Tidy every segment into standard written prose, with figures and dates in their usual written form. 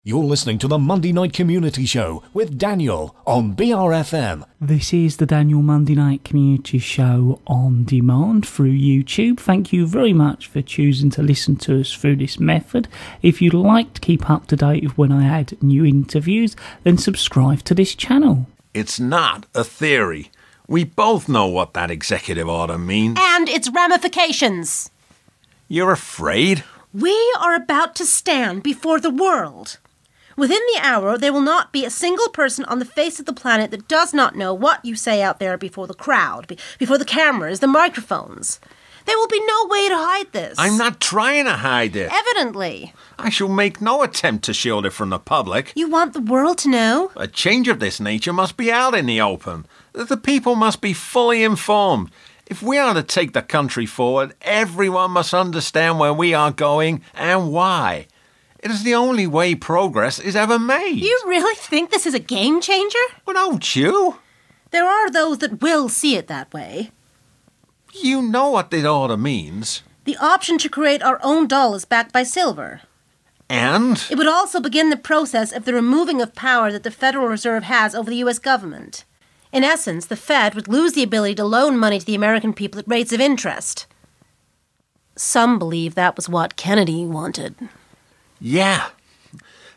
You're listening to the Monday Night Community Show with Daniel on BRFM. This is the Daniel Monday Night Community Show on demand through YouTube. Thank you very much for choosing to listen to us through this method. If you'd like to keep up to date with when I add new interviews, then subscribe to this channel. It's not a theory. We both know what that executive order means. And its ramifications. You're afraid? We are about to stand before the world. Within the hour, there will not be a single person on the face of the planet that does not know what you say out there before the crowd, before the cameras, the microphones. There will be no way to hide this. I'm not trying to hide it. Evidently. I shall make no attempt to shield it from the public. You want the world to know? A change of this nature must be out in the open. The people must be fully informed. If we are to take the country forward, everyone must understand where we are going and why. It is the only way progress is ever made. You really think this is a game changer? Well, don't you? There are those that will see it that way. You know what this order means. The option to create our own dollars backed by silver. And? It would also begin the process of the removing of power that the Federal Reserve has over the U.S. government. In essence, the Fed would lose the ability to loan money to the American people at rates of interest. Some believe that was what Kennedy wanted. Yeah.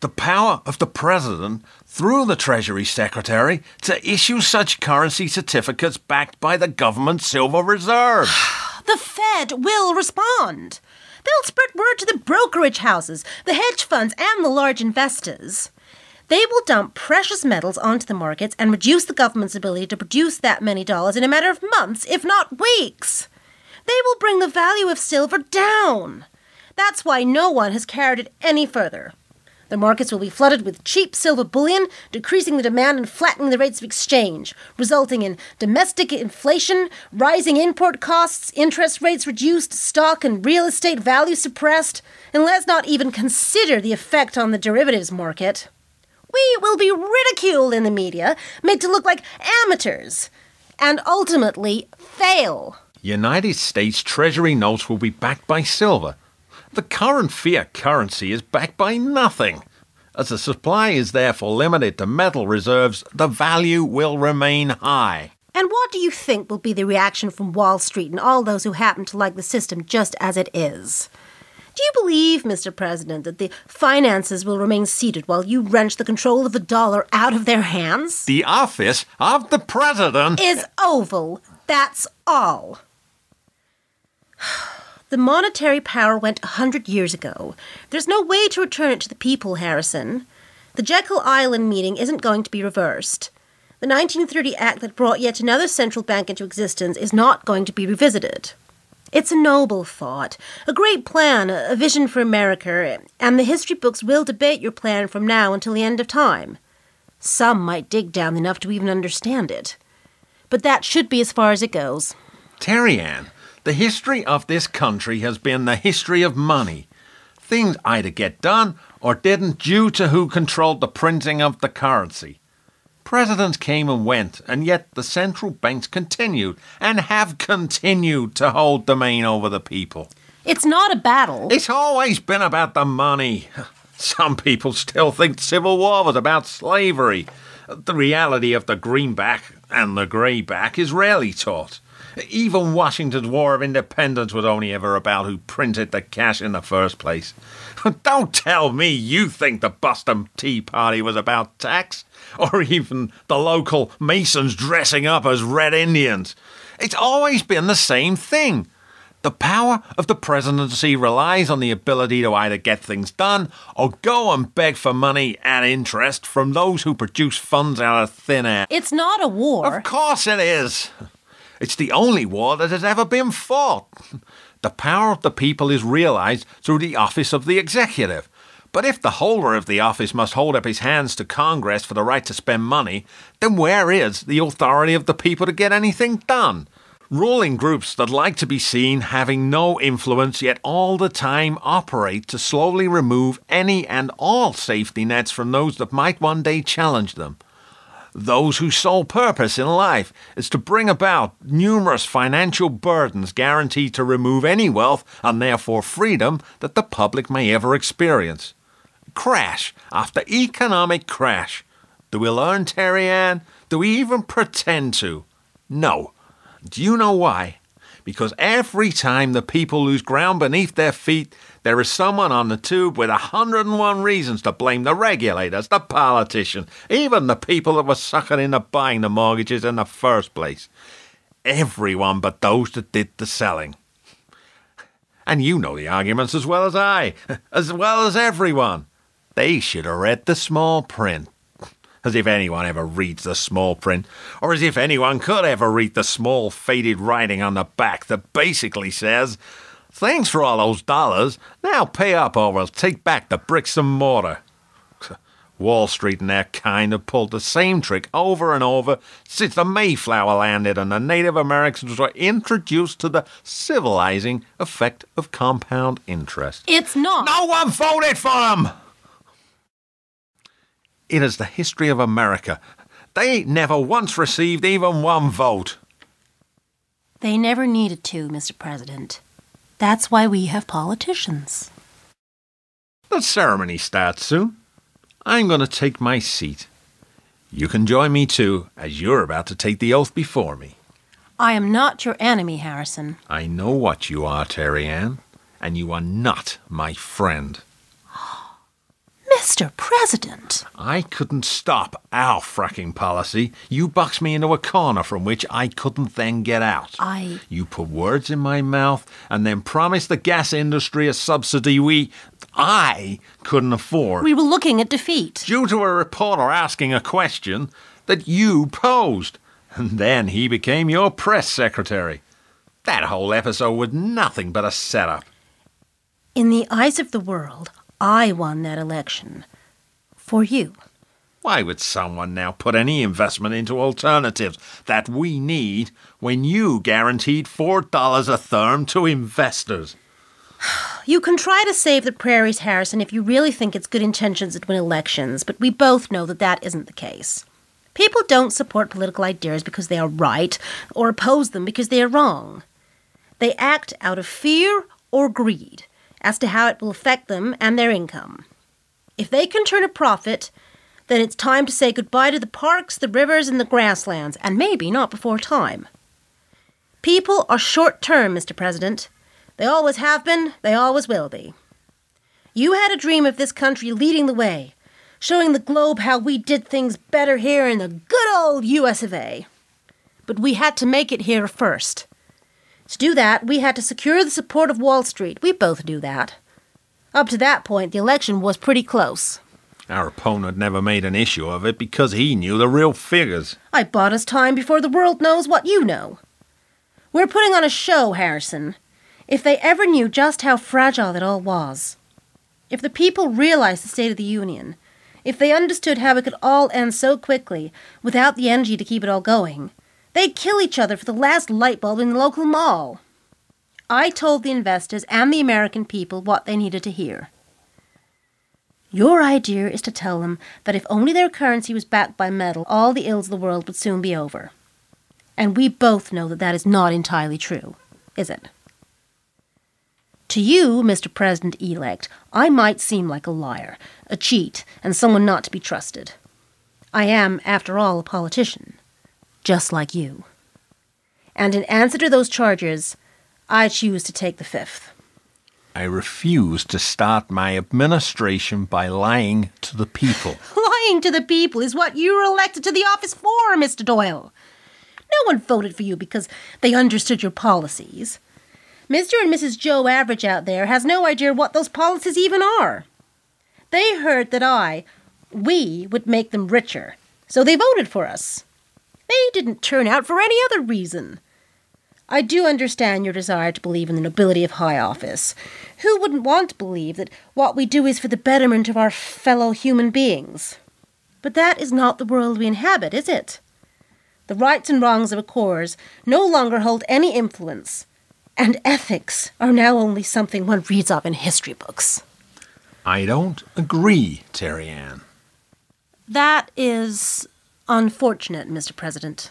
The power of the President, through the Treasury Secretary, to issue such currency certificates backed by the government silver reserve. The Fed will respond. They'll spread word to the brokerage houses, the hedge funds, and the large investors. They will dump precious metals onto the markets and reduce the government's ability to produce that many dollars in a matter of months, if not weeks. They will bring the value of silver down. That's why no one has carried it any further. The markets will be flooded with cheap silver bullion, decreasing the demand and flattening the rates of exchange, resulting in domestic inflation, rising import costs, interest rates reduced, stock and real estate value suppressed, and let's not even consider the effect on the derivatives market. We will be ridiculed in the media, made to look like amateurs, and ultimately fail. United States Treasury notes will be backed by silver. The current fiat currency is backed by nothing. As the supply is therefore limited to metal reserves, the value will remain high. And what do you think will be the reaction from Wall Street and all those who happen to like the system just as it is? Do you believe, Mr. President, that the finances will remain seated while you wrench the control of the dollar out of their hands? The office of the President is oval. That's all. The monetary power went 100 years ago. There's no way to return it to the people, Harrison. The Jekyll Island meeting isn't going to be reversed. The 1930 Act that brought yet another central bank into existence is not going to be revisited. It's a noble thought, a great plan, a vision for America, and the history books will debate your plan from now until the end of time. Some might dig down enough to even understand it. But that should be as far as it goes. Terry Ann, the history of this country has been the history of money. Things either get done or didn't due to who controlled the printing of the currency. Presidents came and went, and yet the central banks continued and have continued to hold domain over the people. It's not a battle. It's always been about the money. Some people still think the Civil War was about slavery. The reality of the greenback and the greyback is rarely taught. Even Washington's War of Independence was only ever about who printed the cash in the first place. Don't tell me you think the Boston Tea Party was about tax, or even the local Masons dressing up as Red Indians. It's always been the same thing. The power of the presidency relies on the ability to either get things done or go and beg for money and interest from those who produce funds out of thin air. It's not a war. Of course it is. It's the only war that has ever been fought. The power of the people is realized through the office of the executive. But if the holder of the office must hold up his hands to Congress for the right to spend money, then where is the authority of the people to get anything done? Ruling groups that like to be seen having no influence yet all the time operate to slowly remove any and all safety nets from those that might one day challenge them. Those whose sole purpose in life is to bring about numerous financial burdens guaranteed to remove any wealth and therefore freedom that the public may ever experience. Crash after economic crash. Do we learn, Terry Ann? Do we even pretend to? No. Do you know why? Because every time the people lose ground beneath their feet, there is someone on the tube with 101 reasons to blame the regulators, the politicians, even the people that were suckered into buying the mortgages in the first place. Everyone but those that did the selling. And you know the arguments as well as I, as well as everyone. They should have read the small print. As if anyone ever reads the small print, or as if anyone could ever read the small faded writing on the back that basically says, "Thanks for all those dollars, now pay up or we'll take back the bricks and mortar." Wall Street and their kind have pulled the same trick over and over since the Mayflower landed and the Native Americans were introduced to the civilizing effect of compound interest. It's not. No one voted for them! It is the history of America. They never once received even one vote. They never needed to, Mr. President. That's why we have politicians. The ceremony starts soon. I'm going to take my seat. You can join me too, as you're about to take the oath before me. I am not your enemy, Harrison. I know what you are, Terry Ann, and you are not my friend. Mr. President! I couldn't stop our fracking policy. You boxed me into a corner from which I couldn't then get out. You put words in my mouth and then promised the gas industry a subsidy I couldn't afford. We were looking at defeat. Due to a reporter asking a question that you posed. And then he became your press secretary. That whole episode was nothing but a setup. In the eyes of the world, I won that election. For you. Why would someone now put any investment into alternatives that we need when you guaranteed $4 a therm to investors? You can try to save the prairies, Harrison, if you really think it's good intentions that win elections, but we both know that that isn't the case. People don't support political ideas because they are right, or oppose them because they are wrong. They act out of fear or greed as to how it will affect them and their income. If they can turn a profit, then it's time to say goodbye to the parks, the rivers, and the grasslands, and maybe not before time. People are short-term, Mr. President. They always have been, they always will be. You had a dream of this country leading the way, showing the globe how we did things better here in the good old US of A. But we had to make it here first. To do that, we had to secure the support of Wall Street. We both knew that. Up to that point, the election was pretty close. Our opponent never made an issue of it because he knew the real figures. I bought us time before the world knows what you know. We're putting on a show, Harrison. If they ever knew just how fragile it all was. If the people realized the state of the Union. If they understood how it could all end so quickly without the energy to keep it all going. They'd kill each other for the last light bulb in the local mall. I told the investors and the American people what they needed to hear. Your idea is to tell them that if only their currency was backed by metal, all the ills of the world would soon be over. And we both know that that is not entirely true, is it? To you, Mr. President-elect, I might seem like a liar, a cheat, and someone not to be trusted. I am, after all, a politician. Just like you. And in answer to those charges, I choose to take the fifth. I refuse to start my administration by lying to the people. Lying to the people is what you were elected to the office for, Mr. Doyle. No one voted for you because they understood your policies. Mr. and Mrs. Joe Average out there has no idea what those policies even are. They heard that we would make them richer, so they voted for us. They didn't turn out for any other reason. I do understand your desire to believe in the nobility of high office. Who wouldn't want to believe that what we do is for the betterment of our fellow human beings? But that is not the world we inhabit, is it? The rights and wrongs of a cause no longer hold any influence, and ethics are now only something one reads of in history books. I don't agree, Terry Ann. That is unfortunate, Mr. President.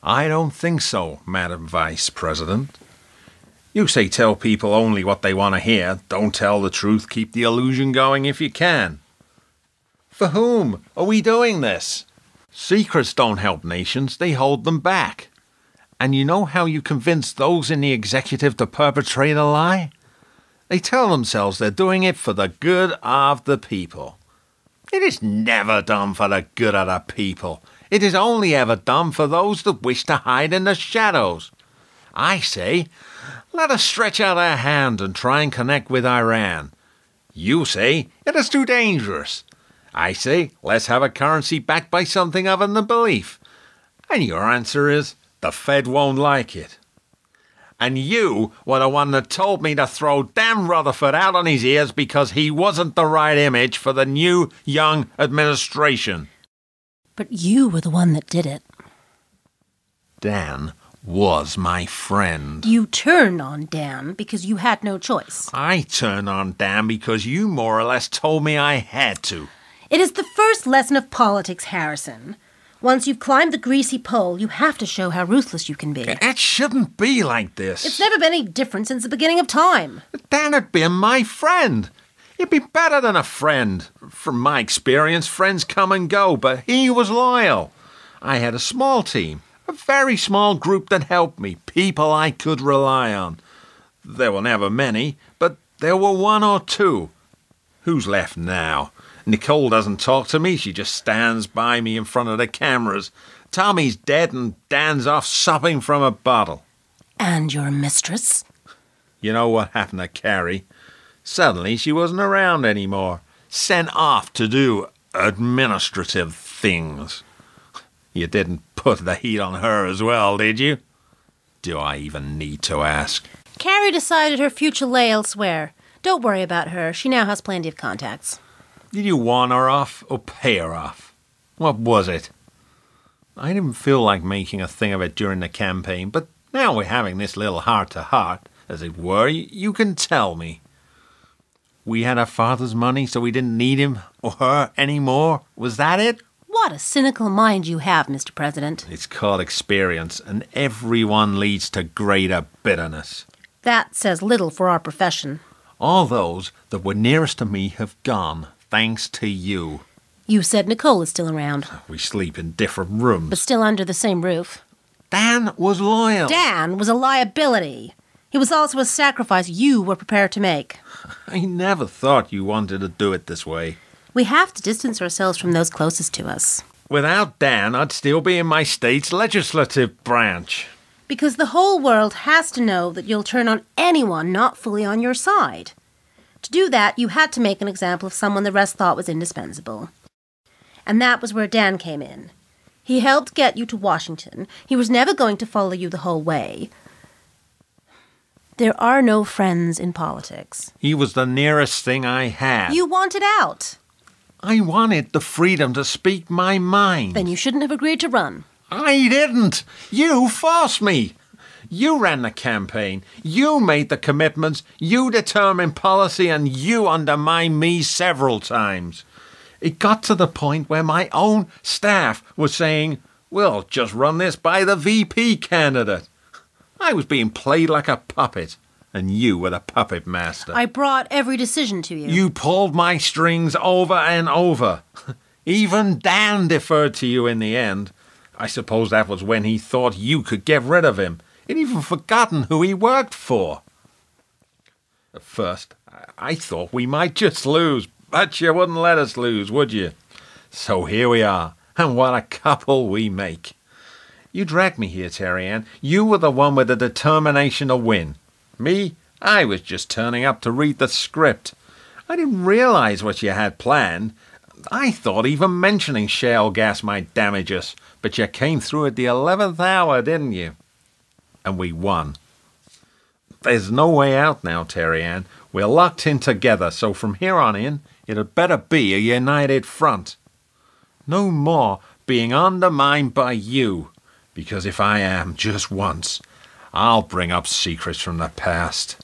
I don't think so, Madam Vice President. You say tell people only what they want to hear. Don't tell the truth. Keep the illusion going if you can. For whom are we doing this? Secrets don't help nations, they hold them back. And you know how you convince those in the executive to perpetrate a lie? They tell themselves they're doing it for the good of the people. It is never done for the good of the people. It is only ever done for those that wish to hide in the shadows. I say, let us stretch out our hand and try and connect with Iran. You say, it is too dangerous. I say, let's have a currency backed by something other than belief. And your answer is, the Fed won't like it. And you were the one that told me to throw Dan Rutherford out on his ears because he wasn't the right image for the new, young administration. But you were the one that did it. Dan was my friend. You turned on Dan because you had no choice. I turned on Dan because you more or less told me I had to. It is the first lesson of politics, Harrison. Once you've climbed the greasy pole, you have to show how ruthless you can be. It shouldn't be like this. It's never been any different since the beginning of time. Dan had been my friend. He'd be better than a friend. From my experience, friends come and go, but he was loyal. I had a small team, a very small group that helped me, people I could rely on. There were never many, but there were one or two. Who's left now? Nicole doesn't talk to me, she just stands by me in front of the cameras. Tommy's dead and Dan's off supping from a bottle. And your mistress? You know what happened to Carrie? Suddenly she wasn't around anymore. Sent off to do administrative things. You didn't put the heat on her as well, did you? Do I even need to ask? Carrie decided her future lay elsewhere. Don't worry about her. She now has plenty of contacts. Did you want her off or pay her off? What was it? I didn't feel like making a thing of it during the campaign, but now we're having this little heart-to-heart, as it were. You can tell me. We had our father's money, so we didn't need him or her anymore? Was that it? What a cynical mind you have, Mr. President. It's called experience, and everyone leads to greater bitterness. That says little for our profession. All those that were nearest to me have gone, thanks to you. You said Nicole is still around. We sleep in different rooms. But still under the same roof. Dan was loyal. Dan was a liability. He was also a sacrifice you were prepared to make. I never thought you wanted to do it this way. We have to distance ourselves from those closest to us. Without Dan, I'd still be in my state's legislative branch. Because the whole world has to know that you'll turn on anyone not fully on your side. To do that, you had to make an example of someone the rest thought was indispensable. And that was where Dan came in. He helped get you to Washington. He was never going to follow you the whole way. There are no friends in politics. He was the nearest thing I had. You wanted out. I wanted the freedom to speak my mind. Then you shouldn't have agreed to run. I didn't. You forced me. You ran the campaign. You made the commitments. You determined policy, and you undermined me several times. It got to the point where my own staff was saying, we'll just run this by the VP candidate. I was being played like a puppet, and you were the puppet master. I brought every decision to you. You pulled my strings over and over. Even Dan deferred to you in the end. I suppose that was when he thought you could get rid of him. He'd even forgotten who he worked for. At first, I thought we might just lose, but you wouldn't let us lose, would you? So here we are, and what a couple we make. You dragged me here, Terry Ann. You were the one with the determination to win. Me, I was just turning up to read the script. I didn't realize what you had planned. I thought even mentioning shale gas might damage us, but you came through at the 11th hour, didn't you? And we won. There's no way out now, Terry Ann. We're locked in together, so from here on in, it had better be a united front. No more being undermined by you, because if I am just once, I'll bring up secrets from the past.